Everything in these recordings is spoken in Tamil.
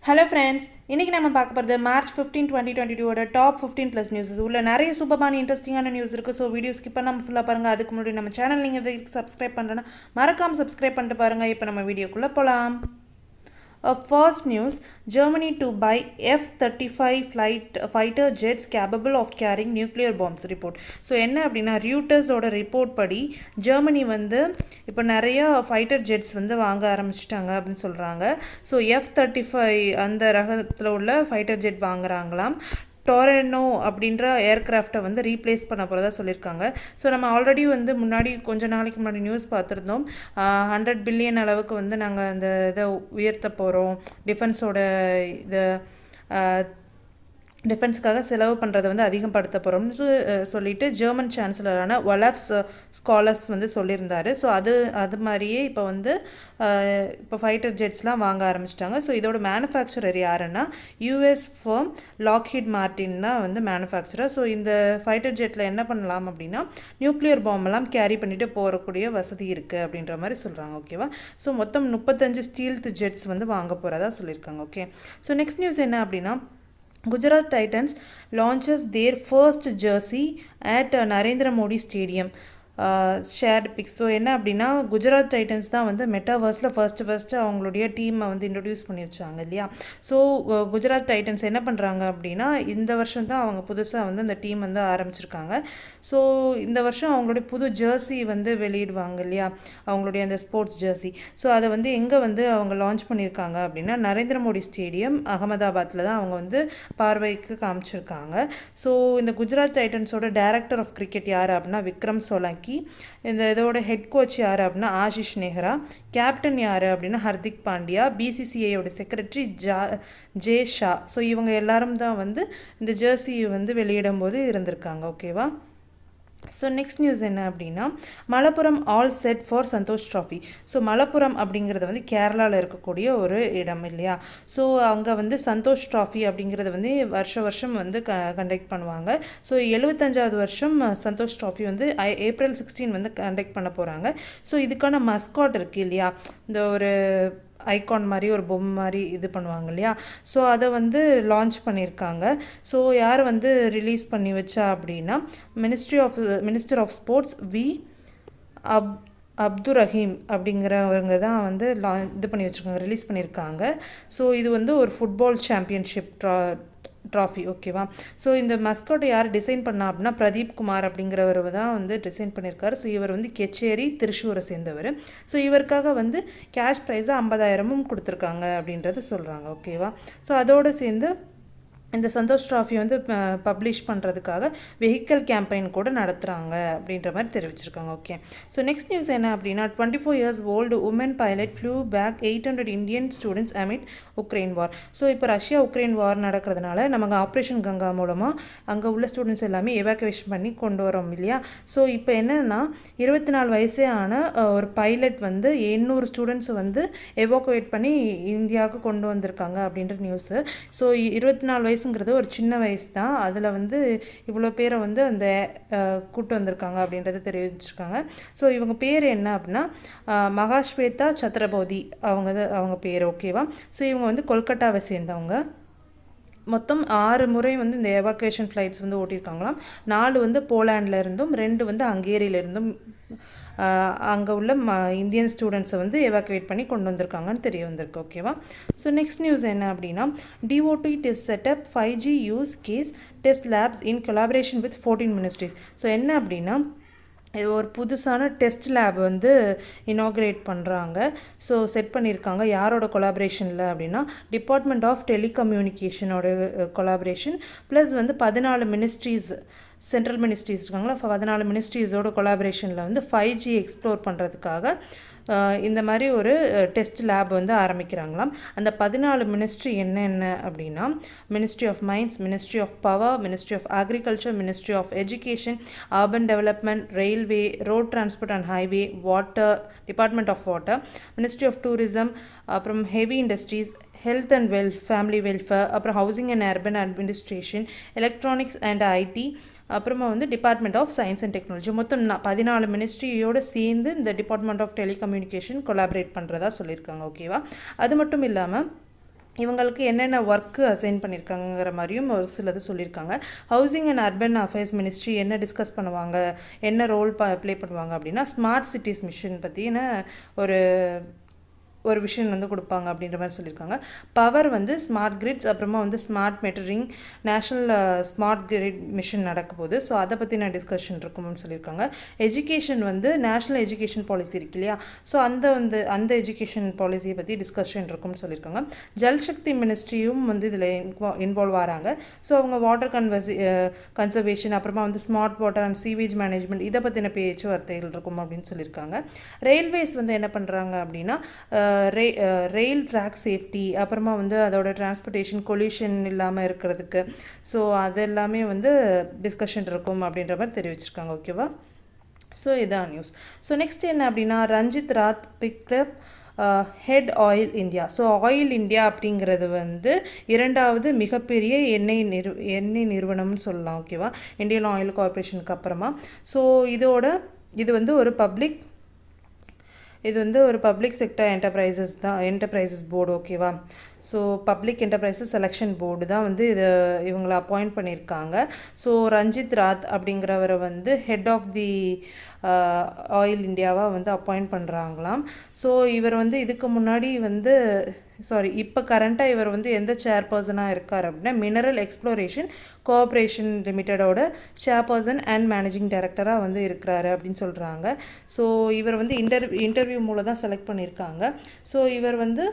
ஹலோ ஃப்ரெண்ட்ஸ், இன்றைக்கி நம்ம பார்க்க போகிறது மார்ச் 15, 2022 டாப் 15+ நியூஸஸ் உள்ள நிறைய சூப்பரான இன்ட்ரெஸ்டிங்கான நியூஸ் இருக்குது. ஸோ வீடியோ ஸ்கிப் பண்ணாமல் ஃபுல்லாக பாருங்கள். அதுக்கு முன்னாடி நம்ம சேனல் நீங்கள் இதுக்கு சப்ஸ்கிரைப் பண்ணுறேன்னா மறக்காமல் சப்ஸ்கிரைப் பண்ணிட்டு பாருங்கள். இப்போ நம்ம வீடியோக்குள்ளே போகலாம். First news, Germany to buy F-35 fighter jets capable of carrying nuclear bombs report. So என்ன அப்படின்னா ரியூட்டர்ஸோட ரிப்போர்ட் படி ஜெர்மனி வந்து இப்போ நிறைய ஃபைட்டர் ஜெட்ஸ் வந்து வாங்க ஆரம்பிச்சிட்டாங்க அப்படின்னு சொல்கிறாங்க. ஸோ F-35 அந்த ரகத்தில் உள்ள ஃபைட்டர் ஜெட் வாங்குறாங்களாம். டொரனோ அப்படின்ற ஏர்க்ராஃப்டை வந்து ரீப்ளேஸ் பண்ண போகிறதா சொல்லியிருக்காங்க. ஸோ நம்ம ஆல்ரெடி வந்து முன்னாடி கொஞ்சம் நாளைக்கு முன்னாடி நியூஸ் பார்த்துருந்தோம். 100 பில்லியன் அளவுக்கு வந்து நாங்கள் அந்த இதை உயர்த்த போகிறோம், டிஃபென்ஸோட இதை டிஃபென்ஸ்க்காக செலவு பண்ணுறதை வந்து அதிகப்படுத்த போகிறோம்னு சொல்லிட்டு ஜெர்மன் சான்சலரான ஒலாஃப் ஸ்காலர்ஸ் வந்து சொல்லியிருந்தார். ஸோ அது மாதிரியே இப்போ வந்து இப்போ ஃபைட்டர் ஜெட்ஸ்லாம் வாங்க ஆரம்பிச்சிட்டாங்க. ஸோ இதோட மேனுஃபேக்சரர் யாருன்னா யூஎஸ் ஃபர்ம் லாக்ஹீட் மார்டின் தான் வந்து மேனுஃபேக்சரர். ஸோ இந்த ஃபைட்டர் ஜெட்டில் என்ன பண்ணலாம் அப்படின்னா நியூக்ளியர் பாம்பெல்லாம் கேரி பண்ணிட்டு போகக்கூடிய வசதி இருக்குது அப்படின்ற மாதிரி சொல்கிறாங்க. ஓகேவா? ஸோ மொத்தம் 35 ஸ்டீல்த் ஜெட்ஸ் வந்து வாங்க போகிறதா சொல்லியிருக்காங்க. ஓகே, ஸோ நெக்ஸ்ட் நியூஸ் என்ன அப்படின்னா Gujarat Titans launches their first jersey at Narendra Modi Stadium. Shared pics. So என்ன அப்படின்னா குஜராத் டைட்டன்ஸ் தான் வந்து மெட்டாவர்ஸில் ஃபர்ஸ்ட்டு அவங்களுடைய டீமை வந்து இன்ட்ரடியூஸ் பண்ணி வச்சாங்க இல்லையா. ஸோ குஜராத் டைட்டன்ஸ் என்ன பண்ணுறாங்க அப்படின்னா இந்த வருஷம் தான் அவங்க புதுசாக வந்து அந்த டீம் வந்து ஆரம்பிச்சிருக்காங்க. ஸோ இந்த வருஷம் அவங்களுடைய புது ஜெர்சி வந்து வெளியிடுவாங்க இல்லையா, அவங்களுடைய அந்த ஸ்போர்ட்ஸ் ஜெர்சி. ஸோ அதை வந்து எங்கே வந்து அவங்க லான்ச் பண்ணியிருக்காங்க அப்படின்னா நரேந்திர மோடி ஸ்டேடியம் அகமதாபாத்தில் தான் அவங்க வந்து பார்வைக்கு காமிச்சிருக்காங்க. ஸோ இந்த குஜராத் டைட்டன்ஸோட டைரக்டர் ஆஃப் கிரிக்கெட் யார் அப்படின்னா விக்ரம் சோலங்கி. இந்த இதோட ஹெட் கோச் யார் அப்படின்னா ஆஷிஷ் நெஹ்ரா. கேப்டன் யார் அப்படின்னா ஹர்திக் பாண்டியா. பிசிசிஐயோட செக்ரட்டரி ஜே ஷா. ஸோ இவங்க எல்லாரும் தான் வந்து இந்த ஜெர்சி வந்து வெளியிடும் போது இருந்திருக்காங்க. ஓகேவா? ஸோ நெக்ஸ்ட் நியூஸ் என்ன அப்படின்னா Malappuram all set for Santosh trophy. So Malappuram அப்படிங்கிறது வந்து கேரளாவில் இருக்கக்கூடிய ஒரு இடம் இல்லையா. ஸோ அங்கே வந்து சந்தோஷ் ட்ராஃபி அப்படிங்கிறது வந்து வருஷம் வந்து கண்டக்ட் பண்ணுவாங்க. ஸோ 75வது வருஷம் சந்தோஷ் ட்ராஃபி வந்து ஏப்ரல் 16 வந்து கண்டக்ட் பண்ண போகிறாங்க. ஸோ இதுக்கான மஸ்காட் இருக்குது இல்லையா, இந்த ஒரு ஐகான் மாதிரி ஒரு பொம்மை மாதிரி இது பண்ணுவாங்க இல்லையா. ஸோ அதை வந்து லான்ச் பண்ணியிருக்காங்க. ஸோ யார் வந்து ரிலீஸ் பண்ணி வச்சா அப்படின்னா minister of sports Abdul Rahim அப்படிங்கிறவங்க தான் வந்து இது பண்ணி வச்சுருக்காங்க, ரிலீஸ் பண்ணியிருக்காங்க. ஸோ இது வந்து ஒரு ஃபுட்பால் சாம்பியன்ஷிப் ட்ராஃபி. ஓகேவா? ஸோ இந்த மஸ்காட்டை யார் டிசைன் பண்ணா அப்படின்னா பிரதீப் குமார் அப்படிங்கிறவர் தான் வந்து டிசைன் பண்ணியிருக்காரு. ஸோ இவர் வந்து கெச்சேரி திருச்சூரை சேர்ந்தவர். ஸோ இவருக்காக வந்து கேஷ் ப்ரைஸாக 50,000 கொடுத்துருக்காங்க அப்படின்றது சொல்கிறாங்க. ஓகேவா? ஸோ அதோடு சேர்ந்து இந்த சந்தோஷ் ட்ராஃபி வந்து பப்ளிஷ் பண்ணுறதுக்காக வெஹிக்கல் கேம்பெயின் கூட நடத்துகிறாங்க அப்படின்ற மாதிரி தெரிவிச்சிருக்காங்க. ஓகே, ஸோ நெக்ஸ்ட் நியூஸ் என்ன அப்படின்னா 24 years old woman pilot flew back 800 Indian students amid Ukraine war. So இப்போ ரஷ்யா உக்ரைன் வார் நடக்கிறதுனால நமக்கு ஆப்ரேஷன் கங்கா மூலமாக அங்கே உள்ள ஸ்டூடெண்ட்ஸ் எல்லாமே எவாக்குவேஷன் பண்ணி கொண்டு வரோம் இல்லையா. ஸோ இப்போ என்னென்னா 24 வயசே ஆன ஒரு பைலட் வந்து 800 ஸ்டூடெண்ட்ஸை வந்து எவாக்குவேட் பண்ணி இந்தியாவுக்கு கொண்டு வந்திருக்காங்க அப்படின்ற நியூஸு. ஸோ 24 வயசுங்கிறது ஒரு சின்ன வயசு தான், அதில் வந்து இவ்வளோ பேரை வந்து அந்த கூட்டு வந்திருக்காங்க அப்படின்றத தெரிவிச்சிருக்காங்க. ஸோ இவங்க பேர் என்ன அப்படின்னா மகாஸ்வேதா சத்ரபோதி அவங்க பேர். ஓகேவா? ஸோ இவங்க வந்து கொல்கட்டாவை சேர்ந்தவங்க. மொத்தம் 6 முறை வந்து இந்த எவாக்குவேஷன் ஃப்ளைட்ஸ் வந்து ஓட்டியிருக்காங்களாம். 4 வந்து போலாண்டில் இருந்தும் 2 வந்து ஹங்கேரியிலிருந்தும் அங்கே உள்ள இந்தியன் ஸ்டூடெண்ட்ஸை வந்து எவாக்குவேட் பண்ணி கொண்டு வந்திருக்காங்கன்னு தெரிய வந்திருக்கு. ஓகேவா? ஸோ நெக்ஸ்ட் நியூஸ் என்ன அப்படின்னா DoT test setup 5G use case test labs in collaboration with 14 ministries. So என்ன அப்படின்னா ஒரு புதுசான டெஸ்ட் லேப் வந்து இனாக்ரேட் பண்ணுறாங்க. ஸோ செட் பண்ணியிருக்காங்க. யாரோட கொலாபரேஷனில் அப்படின்னா டிபார்ட்மெண்ட் ஆஃப் டெலிகம்யூனிகேஷனோட கொலாபரேஷன் ப்ளஸ் வந்து 14 மினிஸ்ட்ரிஸ் சென்ட்ரல் மினிஸ்ட்ரிஸ் இருக்காங்களா, 14 மினிஸ்ட்ரிஸோட கொலாபரேஷனில் வந்து 5G எக்ஸ்ப்ளோர் பண்ணுறதுக்காக இந்த மாதிரி ஒரு டெஸ்ட் லேப் வந்து ஆரம்பிக்கிறாங்களாம். அந்த 14 மினிஸ்ட்ரி என்னென்ன அப்படின்னா ministry of mines, ministry of power, ministry of agriculture, ministry of education, urban development, railway, road transport and highway, water, department of water, ministry of tourism, அப்புறம் heavy industries, health and family welfare, அப்புறம் housing and urban administration, electronics and IT, அப்புறமா வந்து department of science and technology. மொத்தம் 14 மினிஸ்ட்ரியோடு சேர்ந்து இந்த டிபார்ட்மெண்ட் ஆஃப் டெலிகம்யூனிகேஷன் கொலாபரேட் பண்ணுறதா சொல்லியிருக்காங்க. ஓகேவா? அது மட்டும் இல்லாமல் இவங்களுக்கு என்னென்ன ஒர்க்கு அசைன் பண்ணியிருக்காங்கிற மாதிரியும் ஒரு சிலது சொல்லியிருக்காங்க. Housing and urban affairs ministry என்ன டிஸ்கஸ் பண்ணுவாங்க, என்ன ரோல் ப்ளே பண்ணுவாங்க அப்படின்னா ஸ்மார்ட் சிட்டிஸ் மிஷன் பற்றின ஒரு விஷயம் வந்து கொடுப்பாங்க அப்படின்ற மாதிரி சொல்லியிருக்காங்க. பவர் வந்து ஸ்மார்ட் கிரிட்ஸ், அப்புறமா வந்து smart metering, national smart grid mission நடக்க போகுது. ஸோ அதை பற்றின டிஸ்கஷன் இருக்கும்னு சொல்லியிருக்காங்க. எஜுகேஷன் வந்து நேஷ்னல் எஜுகேஷன் பாலிசி இருக்கு இல்லையா, ஸோ அந்த எஜுகேஷன் பாலிசியை பற்றி டிஸ்கஷன் இருக்கும்னு சொல்லியிருக்காங்க. ஜல்சக்தி மினிஸ்ட்ரியும் வந்து இதில் இன்வால்வ் ஆகிறாங்க. ஸோ அவங்க வாட்டர் கன்சர்வேஷன், அப்புறமா வந்து smart water and sewage management, இதை பற்றின பேச்சுவார்த்தைகள் இருக்கும் அப்படின்னு சொல்லியிருக்காங்க. ரயில்வேஸ் வந்து என்ன பண்ணுறாங்க அப்படின்னா ரெயில் ட்ராக் சேஃப்டி, அப்புறமா வந்து அதோட டிரான்ஸ்போர்ட்டேஷன் கொல்யூஷன் இல்லாமல் இருக்கிறதுக்கு, ஸோ அது எல்லாமே வந்து டிஸ்கஷன் இருக்கும் அப்படின்ற மாதிரி தெரிவிச்சிருக்காங்க. ஓகேவா, ஸோ இதான் நியூஸ். ஸோ நெக்ஸ்ட் என்ன அப்படின்னா Ranjit Rath picked up head Oil India. So Oil India அப்படிங்கிறது வந்து இரண்டாவது மிகப்பெரிய எண்ணெய் நிறுவனம்னு சொல்லலாம். ஓகேவா, இந்தியன் ஆயில் கார்பரேஷனுக்கு அப்புறமா. ஸோ இது வந்து ஒரு பப்ளிக் செக்டர் என்டர்பிரைசஸ் போர்டு. ஓகேவா, so public enterprises selection board தான் வந்து இவங்களை அப்பாயிண்ட் பண்ணியிருக்காங்க. ஸோ ரஞ்சித் ராத் அப்படிங்கிறவரை வந்து ஹெட் ஆஃப் தி ஆயில் இந்தியாவாக வந்து அப்பாயிண்ட் பண்ணுறாங்களாம். ஸோ இவர் வந்து இதுக்கு முன்னாடி வந்து இப்போ கரண்ட்டாக இவர் வந்து எந்த சேர்பர்சனாக இருக்கார் அப்படின்னா மினரல் எக்ஸ்ப்ளோரேஷன் கோஆப்ரேஷன் லிமிட்டடோட சேர்பர்சன் அண்ட் மேனேஜிங் டைரக்டராக வந்து இருக்கிறாரு அப்படின்னு சொல்கிறாங்க. ஸோ இவர் வந்து இன்டர்வியூ மூலம் தான் செலக்ட் பண்ணியிருக்காங்க. ஸோ இவர் வந்து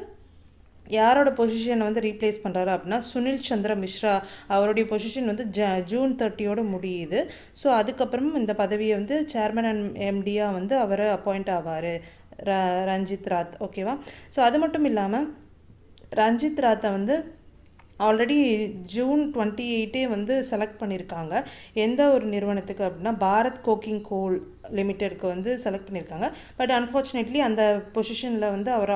யாரோட பொசிஷனை வந்து ரீப்ளேஸ் பண்ணுறாரு அப்படின்னா சுனில் சந்திர மிஸ்ரா. அவருடைய பொசிஷன் வந்து ஜூன் 30 முடியுது. ஸோ அதுக்கப்புறமும் இந்த பதவியை வந்து சேர்மன் அண்ட் எம்டியாக வந்து அவர் அப்பாயிண்ட் ஆவார், ரஞ்சித் ராத். ஓகேவா, ஸோ அது மட்டும் இல்லாமல் ரஞ்சித் ராத்தை வந்து ஆல்ரெடி ஜூன் 28 வந்து செலக்ட் பண்ணியிருக்காங்க. எந்த ஒரு நிறுவனத்துக்கு அப்படின்னா பாரத் கோக்கிங் கோல் லிமிட்டெடுக்கு வந்து செலக்ட் பண்ணியிருக்காங்க. பட் அன்ஃபார்ச்சுனேட்லி அந்த பொசிஷனில் வந்து அவர்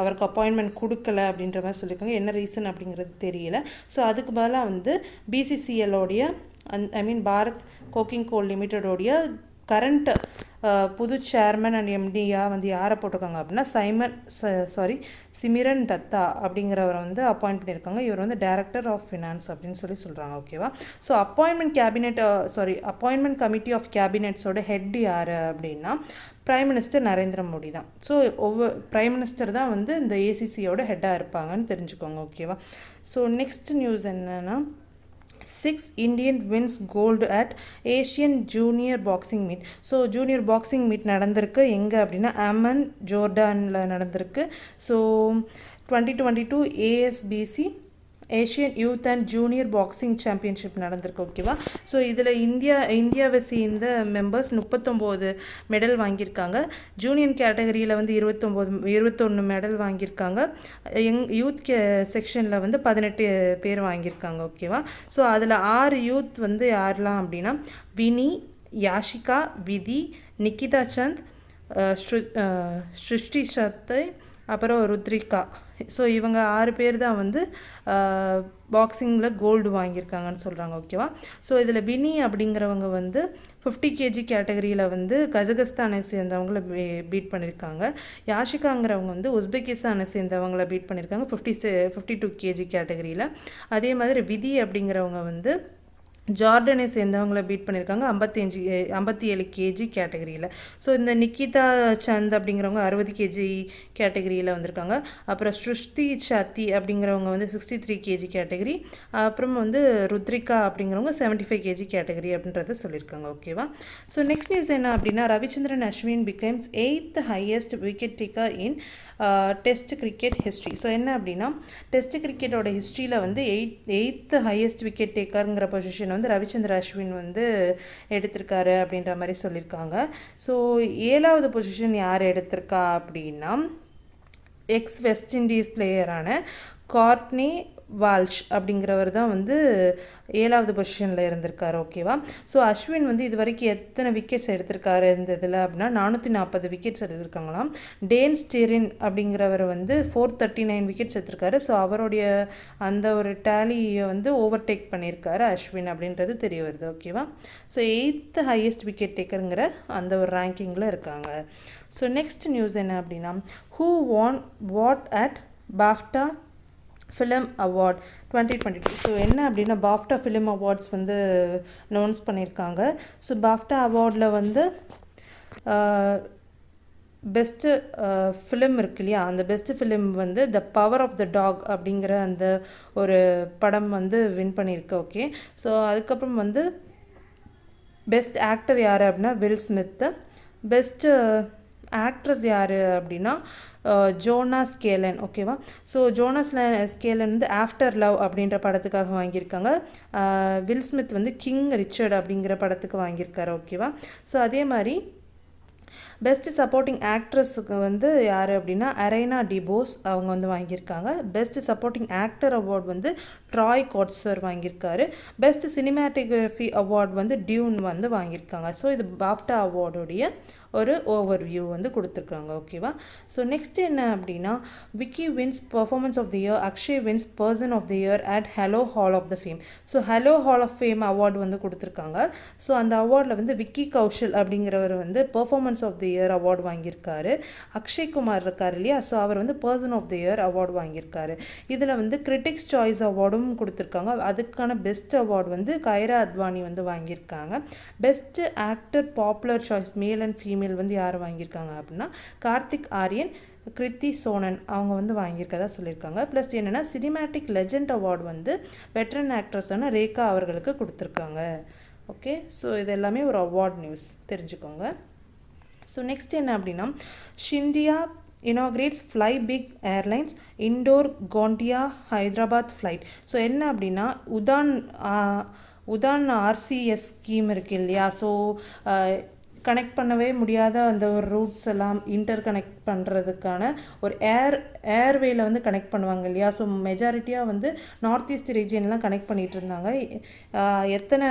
அவருக்கு அப்பாயின்மெண்ட் கொடுக்கல அப்படின்ற மாதிரி சொல்லியிருக்காங்க. என்ன ரீசன் அப்படிங்கிறது தெரியல. ஸோ அதுக்கு பதிலாக வந்து பிசிசிஎலோடைய பாரத் கோக்கிங் கோல் லிமிட்டடோடைய கரண்ட் புது சேர்மன் அண்ட் எம்டியாக வந்து யாரை போட்டிருக்காங்க அப்படின்னா சிமிரன் தத்தா அப்படிங்கிறவரை வந்து அப்பாயிண்ட் பண்ணியிருக்காங்க. இவர் வந்து டைரக்டர் ஆஃப் ஃபினான்ஸ் அப்படின்னு சொல்கிறாங்க. ஓகேவா, ஸோ அப்பாயின்மெண்ட் கமிட்டி ஆஃப் கேபினெட்ஸோட ஹெட் யார் அப்படின்னா பிரைம் மினிஸ்டர் நரேந்திர மோடி தான். ஸோ பிரைம் மினிஸ்டர் தான் வந்து இந்த ஏசிசியோட ஹெட்டாக இருப்பாங்கன்னு தெரிஞ்சுக்கோங்க. ஓகேவா, ஸோ நெக்ஸ்ட் நியூஸ் என்னென்னா 6 Indian wins gold at Asian Junior Boxing Meet. So junior boxing meet நடந்திருக்கு எங்கே அப்படின்னா அமன் ஜோர்டானில் நடந்திருக்கு. So 2022 ASBC Asian youth and junior boxing championship நடந்திருக்கு. ஓகேவா, ஸோ இதில் இந்தியாவை சேர்ந்த மெம்பர்ஸ் 39 மெடல் வாங்கியிருக்காங்க. ஜூனியர் கேட்டகரியில் வந்து 21 மெடல் வாங்கியிருக்காங்க. யூத் செக்ஷனில் வந்து 18 பேர் வாங்கியிருக்காங்க. ஓகேவா, ஸோ அதில் 6 யூத் வந்து யாரெல்லாம் அப்படின்னா வினி, யாஷிகா, விதி, நிக்கிதா சந்த், ஸ்ருஷ்டி சத்தை, அப்புறம் ருத்ரிகா. ஸோ இவங்க 6 பேர் தான் வந்து பாக்ஸிங்கில் கோல்டு வாங்கியிருக்காங்கன்னு சொல்கிறாங்க. ஓகேவா, ஸோ இதில் வினி அப்படிங்கிறவங்க வந்து 50 kg கேட்டகரியில் வந்து கஜகஸ்தானை சேர்ந்தவங்கள பீட் பண்ணியிருக்காங்க. யாஷிகாங்கிறவங்க வந்து உஸ்பெகிஸ்தானை சேர்ந்தவங்கள பீட் பண்ணியிருக்காங்க 52 kg கேட்டகரியில். அதே மாதிரி விதி அப்படிங்கிறவங்க வந்து ஜார்டனை சேர்ந்தவங்களை பீட் பண்ணியிருக்காங்க 57 kg கேட்டகரியில். ஸோ இந்த நிக்கிதா சந்த் அப்படிங்கிறவங்க 60 kg கேட்டகரியில் வந்திருக்காங்க. அப்புறம் ஸ்ருஷ்டி சத்தி அப்படிங்கிறவங்க வந்து 63 kg கேட்டகரி. அப்புறம் வந்து ருத்ரிகா அப்படிங்கிறவங்க 75 kg கேட்டகரி அப்படின்றத சொல்லியிருக்காங்க. ஓகேவா, ஸோ நெக்ஸ்ட் நியூஸ் என்ன அப்படின்னா Ravichandran Ashwin becomes 8th highest wicket taker in test cricket history. So என்ன அப்படின்னா டெஸ்ட் கிரிக்கெட்டோட ஹிஸ்ட்ரியில் வந்து 8th highest wicket takerங்கிற பொசிஷன் வந்து ரவிச்சந்திர அஸ்வின் வந்து எடுத்திருக்காரு அப்படின்ற மாதிரி சொல்லியிருக்காங்க. ஸோ 7வது பொசிஷன் யார் எடுத்திருக்கா அப்படின்னா எக்ஸ் வெஸ்ட் இண்டீஸ் பிளேயரான கார்ட்னி வால்ஷ் அப்படிங்கிறவர் தான் வந்து 7வது பொசிஷனில் இருந்திருக்காரு. ஓகேவா, ஸோ அஸ்வின் வந்து இது வரைக்கும் எத்தனை விக்கெட்ஸ் எடுத்திருக்காரு இந்த இதில் அப்படின்னா 440 விக்கெட்ஸ் எடுத்திருக்காங்களாம். டேன் ஸ்டெரின் அப்படிங்கிறவர் வந்து 439 விக்கெட்ஸ் எடுத்திருக்காரு. ஸோ அவருடைய அந்த ஒரு டேலியை வந்து ஓவர்டேக் பண்ணியிருக்காரு அஸ்வின் அப்படின்றது தெரிய வருது. ஓகேவா, ஸோ 8th highest wicket takerங்கிற அந்த ஒரு ரேங்கிங்கில் இருக்காங்க. ஸோ நெக்ஸ்ட் நியூஸ் என்ன அப்படின்னா who won what at BAFTA film award 2022. So என்ன அப்படின்னா பாஃப்டா ஃபிலிம் அவார்ட்ஸ் வந்து அனௌன்ஸ் பண்ணியிருக்காங்க. ஸோ பாஃப்டா அவார்டில் வந்து பெஸ்ட்டு ஃபிலிம் இருக்கு இல்லையா, அந்த பெஸ்ட்டு ஃபிலிம் வந்து the power of the dog அப்படிங்கிற அந்த ஒரு படம் வந்து வின் பண்ணியிருக்கு. ஓகே, ஸோ அதுக்கப்புறம் வந்து பெஸ்ட் ஆக்டர் யார் அப்படின்னா வில் ஸ்மித்து. பெஸ்ட்டு ஆக்ட்ரஸ் யார் அப்படின்னா ஜோனா ஸ்கேலன். ஓகேவா, ஸோ ஜோனா ஸ்கேலன் வந்து ஆஃப்டர் லவ் அப்படின்ற படத்துக்காக வாங்கியிருக்காங்க. வில் ஸ்மித் வந்து கிங் ரிச்சர்ட் அப்படிங்கிற படத்துக்கு வாங்கியிருக்காரு. ஓகேவா, ஸோ அதே மாதிரி பெஸ்ட் சப்போர்ட்டிங் ஆக்ட்ரஸுக்கு வந்து யார் அப்படின்னா அரைனா டிபோஸ் அவங்க வந்து வாங்கியிருக்காங்க. பெஸ்ட் சப்போர்ட்டிங் ஆக்டர் அவார்ட் வந்து ட்ராய் கோட்ஸர் வாங்கியிருக்காரு. பெஸ்ட் சினிமாட்டோகிராஃபி அவார்ட் வந்து டியூன் வந்து வாங்கியிருக்காங்க. ஸோ இது பாஃப்டா அவார்டுடைய ஒரு ஓவர்வியூ வந்து கொடுத்துருக்காங்க. ஓகேவா, ஸோ நெக்ஸ்ட் என்ன அப்படின்னா Vicky wins performance of the year, Akshay wins person of the year at hello hall of the fame. So hello hall of fame award வந்து கொடுத்துருக்காங்க. ஸோ அந்த அவார்டில் வந்து விக்கி கௌஷல் அப்படிங்கிறவர் வந்து performance of the year award வாங்கியிருக்காரு. அக்ஷய் குமார் இருக்கார் இல்லையா, ஸோ அவர் வந்து person of the year award வாங்கியிருக்காரு. இதில் வந்து கிரிட்டிக்ஸ் சாய்ஸ் அவார்டும் கொடுத்துருக்காங்க. அதுக்கான பெஸ்ட் அவார்டு வந்து கைரா அத்வானி வந்து வாங்கியிருக்காங்க. Best actor popular choice male and female வந்து யார் வாங்கியிருக்காங்க அப்படின்னா கார்த்திக் ஆரியன், கிருத்தி சோனன் அவங்க வந்து வாங்கியிருக்கதா சொல்லியிருக்காங்க. ப்ளஸ் என்னென்னா சினிமேட்டிக் லெஜெண்ட் அவார்டு வந்து வெட்ரன் ஆக்ட்ரஸான ரேகா அவர்களுக்கு கொடுத்துருக்காங்க. ஓகே, ஸோ இது எல்லாமே ஒரு அவார்ட் நியூஸ் தெரிஞ்சுக்கோங்க. ஸோ நெக்ஸ்ட் என்ன அப்படின்னா ஷிந்தியா inaugurates Fly Big Airlines Indoor Gondia Hyderabad flight. So என்ன அப்படின்னா உதான் ஆர்சிஎஸ் ஸ்கீம் இருக்கு இல்லையா, ஸோ கனெக்ட் பண்ணவே முடியாத அந்த ஒரு ரூட்ஸ் எல்லாம் இன்டர் கனெக்ட் பண்ணுறதுக்கான ஒரு ஏர்வேல வந்து கனெக்ட் பண்ணுவாங்க இல்லையா. ஸோ மெஜாரிட்டியாக வந்து நார்த் ஈஸ்ட் ரீஜியன்லாம் கனெக்ட் பண்ணிகிட்டு இருந்தாங்க. எத்தனை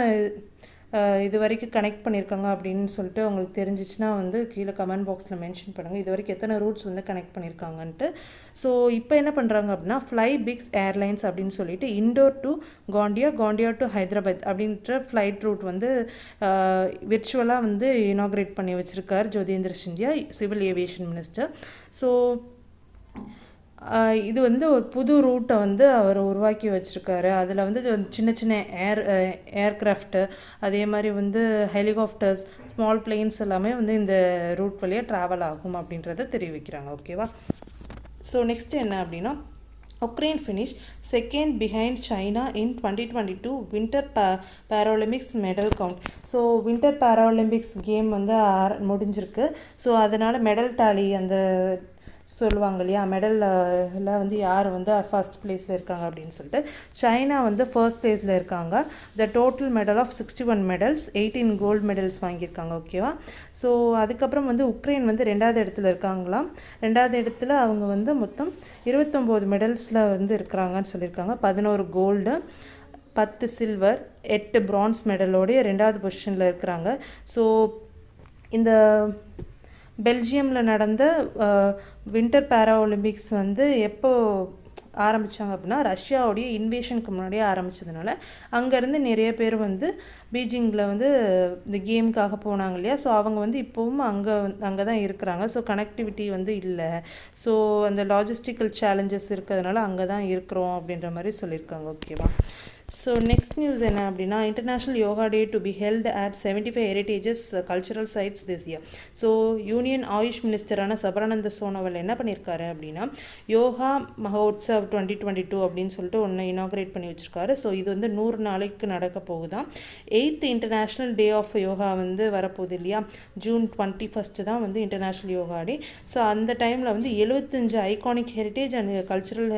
இது வரைக்கும் கனெக்ட் பண்ணியிருக்காங்க அப்படின்னு சொல்லிட்டு உங்களுக்கு தெரிஞ்சிச்சுன்னா வந்து கீழே கமெண்ட் பாக்ஸில் மென்ஷன் பண்ணுங்கள். இது வரைக்கும் எத்தனை ரூட்ஸ் வந்து கனெக்ட் பண்ணியிருக்காங்கன்ட்டு. ஸோ இப்போ என்ன பண்ணுறாங்க அப்படின்னா ஃப்ளை பிக்ஸ் ஏர்லைன்ஸ் அப்படின்னு சொல்லிட்டு இண்டோர் டு காண்டியா டு ஹைதராபாத் அப்படின்ற ஃப்ளைட் ரூட் வந்து விர்ச்சுவலாக வந்து இனாக்ரேட் பண்ணி வச்சுருக்கார் Jyotiraditya Scindia, civil aviation minister. So இது வந்து ஒரு புது ரூட்டை வந்து அவர் உருவாக்கி வச்சுருக்காரு. அதில் வந்து சின்ன சின்ன ஏர்க்ராஃப்ட்டு அதே மாதிரி வந்து ஹெலிகாப்டர்ஸ், ஸ்மால் பிளேன்ஸ் எல்லாமே வந்து இந்த ரூட் வழியாக ட்ராவல் ஆகும் அப்படின்றத தெரிவிக்கிறாங்க. ஓகேவா, ஸோ நெக்ஸ்ட் என்ன அப்படின்னா Ukraine finish second behind China in 2022 winter Paralympics medal count. So winter Paralympics game வந்து முடிஞ்சிருக்கு. ஸோ அதனால் மெடல் டாலி அந்த சொல்லுவாங்க இல்லையா, மெடலில் வந்து யார் வந்து ஃபர்ஸ்ட் பிளேஸில் இருக்காங்க அப்படின்னு சொல்லிட்டு சைனா வந்து ஃபர்ஸ்ட் பிளேஸில் இருக்காங்க. The total medal of 61 medals, 18 gold medals வாங்கியிருக்காங்க. ஓகேவா, ஸோ அதுக்கப்புறம் வந்து உக்ரைன் வந்து 2வது இடத்துல இருக்காங்களாம். 2வது இடத்துல அவங்க வந்து மொத்தம் 29 மெடல்ஸில் வந்து இருக்கிறாங்கன்னு சொல்லியிருக்காங்க. 11 கோல்டு, 10 சில்வர், 8 பிரான்ஸ் மெடலோடைய 2வது பொசிஷனில் இருக்கிறாங்க. ஸோ இந்த பெல்ஜியமில் நடந்த வின்டர் பேரா ஒலிம்பிக்ஸ் வந்து எப்போ ஆரம்பித்தாங்க அப்படின்னா ரஷ்யாவுடைய இன்வேஷனுக்கு முன்னாடியே ஆரம்பித்ததுனால அங்கேருந்து நிறைய பேர் வந்து பீஜிங்கில் வந்து இந்த கேமுக்காக போனாங்க இல்லையா. ஸோ அவங்க வந்து இப்போவும் அங்கே தான் இருக்கிறாங்க. ஸோ கனெக்டிவிட்டி வந்து இல்லை. ஸோ அந்த லாஜிஸ்டிக்கல் சேலஞ்சஸ் இருக்கிறதுனால அங்கே தான் இருக்கிறோம் அப்படின்ற மாதிரி சொல்லியிருக்காங்க. ஓகேவா, ஸோ நெக்ஸ்ட் நியூஸ் என்ன அப்படின்னா international yoga day to be held at 75 heritages cultural sites this year. So union Ayush மினிஸ்டரான சபரானந்த சோனோவால் என்ன பண்ணியிருக்காரு அப்படின்னா யோகா மஹோத்சவ் 2022 அப்படின்னு சொல்லிட்டு ஒன்று இனாக்ரேட் பண்ணி வச்சுருக்காரு. ஸோ இது வந்து 100 நாளைக்கு நடக்க போகுதான். 8th international day of yoga வந்து வரப்போகுது இல்லையா, ஜூன் 21 தான் வந்து இன்டர்நேஷ்னல் யோகா டே. ஸோ அந்த டைமில் வந்து 75 ஐகானிக் ஹெரிட்டேஜ் அண்ட் கல்ச்சுரல்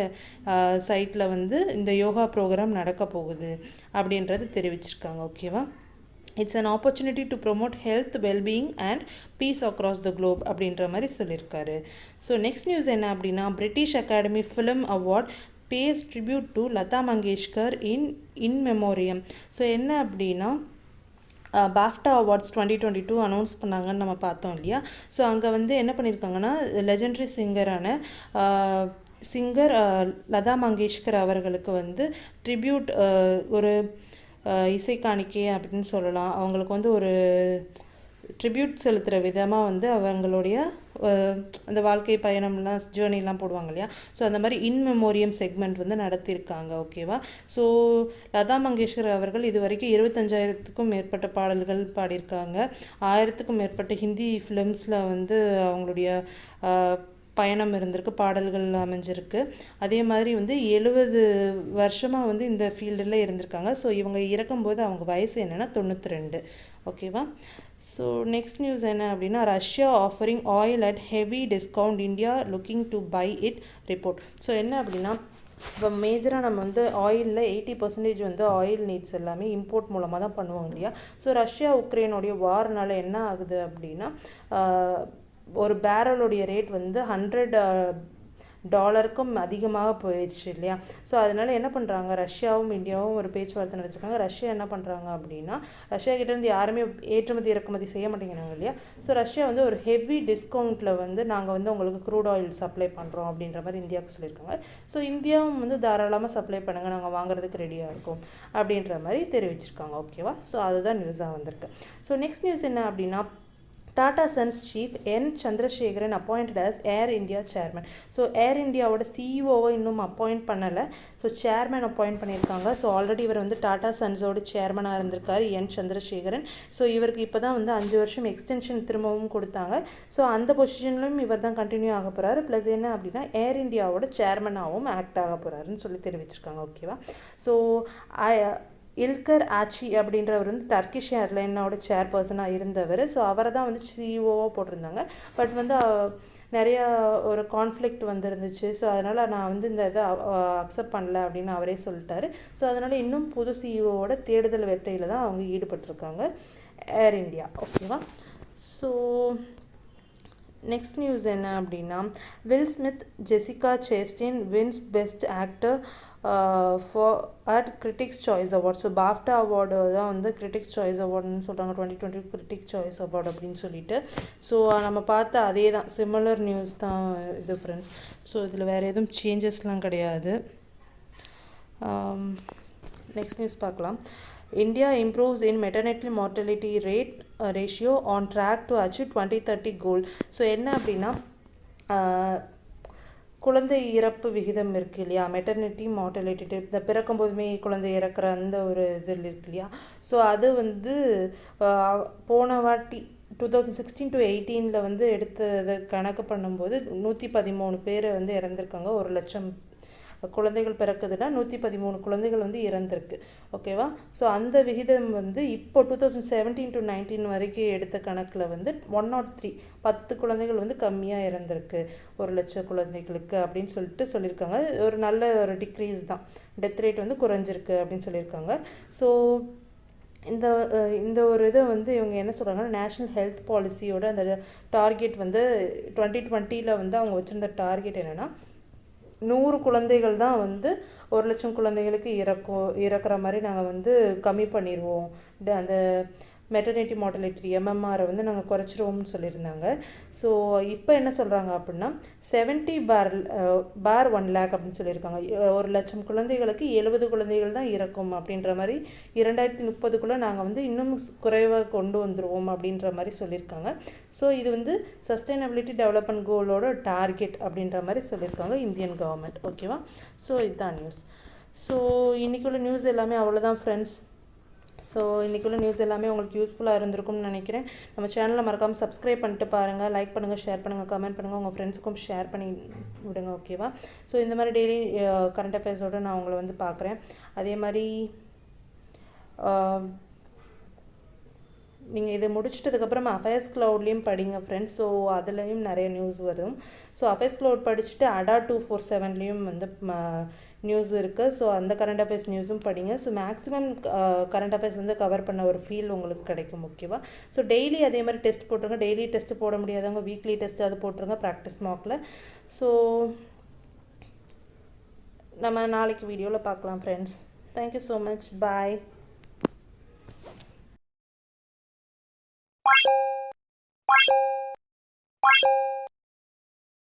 சைட்டில் வந்து இந்த யோகா ப்ரோக்ராம் நடக்க போகுது அப்படின்றது தெரிவிச்சிருக்காங்க. ஓகேவா, it's an opportunity to promote health, wellbeing and peace across the globe அப்படின்ற மாதிரி சொல்லியிருக்காரு. ஸோ நெக்ஸ்ட் நியூஸ் என்ன அப்படின்னா British academy film award pays tribute to Lata Mangeshkar in memoriam. So என்ன அப்படின்னா பாஃப்டா அவார்ட்ஸ் 2022 அனௌன்ஸ் பண்ணாங்கன்னு நம்ம பார்த்தோம் இல்லையா. ஸோ அங்கே வந்து என்ன பண்ணியிருக்காங்கன்னா லெஜெண்டரி சிங்கர் லதா மங்கேஷ்கர் அவர்களுக்கு வந்து ட்ரிபியூட் ஒரு இசை காணிக்கை அப்படின்னு சொல்லலாம். அவங்களுக்கு வந்து ஒரு ட்ரிபியூட் செலுத்துகிற விதமாக வந்து அவங்களுடைய அந்த வாழ்க்கை பயணம்லாம் ஜேர்னிலாம் போடுவாங்க இல்லையா, ஸோ அந்த மாதிரி இன் மெமோரியம் செக்மெண்ட் வந்து நடத்தியிருக்காங்க. ஓகேவா. ஸோ லதா மங்கேஷ்கர் அவர்கள் இது வரைக்கும் 25,000க்கும் மேற்பட்ட பாடல்கள் பாடியிருக்காங்க. 1000க்கும் மேற்பட்ட ஹிந்தி ஃபிலிம்ஸில் வந்து அவங்களுடைய பயணம் இருந்திருக்கு, பாடல்கள் அமைஞ்சிருக்கு. அதே மாதிரி வந்து 70 வருஷமாக வந்து இந்த ஃபீல்டில் இருந்திருக்காங்க. ஸோ இவங்க இறக்கும்போது அவங்க வயசு என்னென்னா 92. ஓகேவா. ஸோ நெக்ஸ்ட் நியூஸ் என்ன அப்படின்னா, Russia offering oil at heavy discount, India looking to buy it report. So என்ன அப்படின்னா, இப்போ மேஜராக நம்ம வந்து ஆயிலில் 80% வந்து ஆயில் நீட்ஸ் எல்லாமே இம்போர்ட் மூலமாக தான் பண்ணுவோம் இல்லையா. ஸோ ரஷ்யா உக்ரைனுடைய வார்னால என்ன ஆகுது அப்படின்னா, ஒரு பேரலுடைய ரேட் வந்து $100 அதிகமாக போயிடுச்சு இல்லையா. ஸோ அதனால் என்ன பண்ணுறாங்க, ரஷ்யாவும் இந்தியாவும் ஒரு பேச்சுவார்த்தை நடத்திருக்காங்க. ரஷ்யா என்ன பண்ணுறாங்க அப்படின்னா, ரஷ்யா கிட்டேருந்து யாருமே ஏற்றுமதி இறக்குமதி செய்ய மாட்டேங்கிறாங்க இல்லையா. ஸோ ரஷ்யா வந்து ஒரு ஹெவி டிஸ்கவுண்ட்டில் வந்து நாங்கள் வந்து உங்களுக்கு க்ரூட் ஆயில் சப்ளை பண்ணுறோம் அப்படின்ற மாதிரி இந்தியாவுக்கு சொல்லியிருக்காங்க. ஸோ இந்தியாவும் வந்து தாராளமாக சப்ளை பண்ணுங்கள், நாங்கள் வாங்குறதுக்கு ரெடியாக இருக்கோம் அப்படின்ற மாதிரி தெரிவிச்சிருக்காங்க. ஓகேவா. ஸோ அதுதான் நியூஸாக வந்திருக்கு. ஸோ நெக்ஸ்ட் நியூஸ் என்ன அப்படின்னா, டாடா சன்ஸ் சீஃப் என் சந்திரசேகரன் அப்பாயிண்டட் as ஏர் இந்தியா சேர்மன். ஸோ ஏர் இந்தியாவோட சிஇஓவை இன்னும் அப்பாயிண்ட் பண்ணலை. ஸோ சேர்மன் அப்பாயிண்ட் பண்ணியிருக்காங்க. ஸோ ஆல்ரெடி இவர் வந்து டாடா சன்ஸோட சேர்மனாக இருந்திருக்காரு என் சந்திரசேகரன். ஸோ இவருக்கு இப்போ தான் வந்து 5 வருஷம் எக்ஸ்டென்ஷன் திரும்பவும் கொடுத்தாங்க. ஸோ அந்த பொசிஷன்லையும் இவர் தான் கண்டினியூ ஆக போகிறாரு. ப்ளஸ் என்ன அப்படின்னா, ஏர் இந்தியாவோட சேர்மனாகவும் ஆக்ட் ஆக போகிறாருன்னு சொல்லி தெரிவிச்சிருக்காங்க. ஓகேவா. ஸோ இல்கர் ஆச்சி அப்படின்றவர் வந்து டர்க்கிஷ் ஏர்லைனோட சேர்பர்சனாக இருந்தவர். ஸோ அவரை தான் வந்து சிஇஓவாக போட்டிருந்தாங்க. பட் வந்து நிறையா ஒரு கான்ஃப்ளிக்ட் வந்துருந்துச்சு. ஸோ அதனால் நான் வந்து இந்த இதை அக்செப்ட் பண்ணல அப்படின்னு அவரே சொல்லிட்டாரு. ஸோ அதனால் இன்னும் புது சிஇஓவோட தேடுதல் வேட்டையில் தான் அவங்க ஈடுபட்டிருக்காங்க ஏர் இந்தியா. ஓகேவா. ஸோ நெக்ஸ்ட் நியூஸ் என்ன அப்படின்னா, Will Smith Jessica Chastain wins best actor for at critics choice award. So BAFTA award தான் வந்து கிரிட்டிக்ஸ் சாய்ஸ் அவார்டுன்னு சொல்கிறாங்க, 2020 கிரிட்டிக்ஸ் சாய்ஸ் அவார்டு அப்படின்னு சொல்லிட்டு. ஸோ நம்ம பார்த்த அதே தான், சிமிலர் நியூஸ் தான் இது ஃப்ரெண்ட்ஸ். ஸோ இதில் வேறு எதுவும் சேஞ்சஸ்லாம் கிடையாது. நெக்ஸ்ட் நியூஸ் பார்க்கலாம். India improves in maternity mortality rate ratio on track to achieve 2030 goal. So என்ன அப்படின்னா, குழந்தை இறப்பு விகிதம் இருக்கு இல்லையா, மெட்டர்னிட்டி மார்டலிட்டி, இந்த பிறக்கும் போதுமே குழந்தை இறக்குற அந்த ஒரு இதில் இருக்கு இல்லையா. ஸோ அது வந்து போன வாட்டி 2016 to 18 வந்து எடுத்ததை கணக்கு பண்ணும்போது 113 பேர் வந்து இறந்துருக்காங்க. 1,00,000 குழந்தைகள் பிறக்குதுன்னா 113 குழந்தைகள் வந்து இறந்திருக்கு. ஓகேவா. ஸோ அந்த விகிதம் வந்து இப்போ 2017 to 19 வரைக்கும் எடுத்த கணக்கில் வந்து 103 10 குழந்தைகள் வந்து கம்மியாக இறந்திருக்கு 1,00,000 குழந்தைகளுக்கு அப்படின்னு சொல்லியிருக்காங்க. ஒரு நல்ல ஒரு டிக்ரீஸ் தான், டெத் ரேட் வந்து குறைஞ்சிருக்கு அப்படின்னு சொல்லியிருக்காங்க. ஸோ இந்த ஒரு இதை வந்து இவங்க என்ன சொல்கிறாங்கன்னா, நேஷ்னல் ஹெல்த் பாலிசியோட அந்த டார்கெட் வந்து 2020 வந்து அவங்க வச்சுருந்த டார்கெட் என்னென்னா, 100 குழந்தைகள் தான் வந்து 1,00,000 குழந்தைகளுக்கு இறக்குற மாதிரி நாங்கள் வந்து கம்மி பண்ணிடுவோம், அந்த மெட்டர்னிட்டி மார்டலிட்டி எம்எம்ஆரை வந்து நாங்கள் குறைச்சிருவோம்னு சொல்லியிருந்தாங்க. ஸோ இப்போ என்ன சொல்கிறாங்க அப்படின்னா, 70/1 lakh அப்படின்னு சொல்லியிருக்காங்க. 1,00,000 குழந்தைகளுக்கு 70 குழந்தைகள் தான் இறக்கும் அப்படின்ற மாதிரி 2030 நாங்கள் வந்து இன்னும் குறைவாக கொண்டு வந்துடுவோம் அப்படின்ற மாதிரி சொல்லியிருக்காங்க. ஸோ இது வந்து சஸ்டைனபிலிட்டி டெவலப்மெண்ட் கோலோட டார்கெட் அப்படின்ற மாதிரி சொல்லியிருக்காங்க இந்தியன் கவர்மெண்ட். ஓகேவா. ஸோ இதுதான் நியூஸ். ஸோ இன்றைக்குள்ள நியூஸ் எல்லாமே அவ்வளோதான் ஃப்ரெண்ட்ஸ். ஸோ இன்றைக்குள்ள நியூஸ் எல்லாமே உங்களுக்கு யூஸ்ஃபுல்லாக இருந்திருக்கும்னு நினைக்கிறேன். நம்ம சேனலை மறக்காமல் சப்ஸ்கிரைப் பண்ணிட்டு பாருங்கள், லைக் பண்ணுங்கள், ஷேர் பண்ணுங்கள், கமெண்ட் பண்ணுங்கள், உங்கள் ஃப்ரெண்ட்ஸுக்கும் ஷேர் பண்ணி விடுங்க. ஓகேவா. ஸோ இந்த மாதிரி டெய்லி கரண்ட் அஃபேர்ஸோடு நான் உங்களை வந்து பார்க்குறேன். அதே மாதிரி நீங்கள் இதை முடிச்சிட்டதுக்கப்புறமா அஃபேர்ஸ் க்ளவுட்லேயும் படிங்க ஃப்ரெண்ட்ஸ். ஸோ அதுலேயும் நிறைய நியூஸ் வரும். ஸோ அஃபேர்ஸ் க்ளவுட் படிச்சுட்டு அடா 247லேயும் வந்து நியூஸ் இருக்குது. ஸோ அந்த கரண்ட் அஃபேர்ஸ் நியூஸும் படிங்க. ஸோ மேக்ஸிமம் கரண்ட் அஃபேர்ஸ் வந்து கவர் பண்ண ஒரு ஃபீல் உங்களுக்கு கிடைக்கும். ஓகேவா. ஸோ டெய்லி அதே மாதிரி டெஸ்ட் போட்டுருங்க. டெய்லி டெஸ்ட் போட முடியாதவங்க வீக்லி டெஸ்ட் அது போட்டுருங்க ப்ராக்டிஸ் மார்க்கில். ஸோ நம்ம நாளைக்கு வீடியோவில் பார்க்கலாம் ஃப்ரெண்ட்ஸ். Thank you so much. பாய்.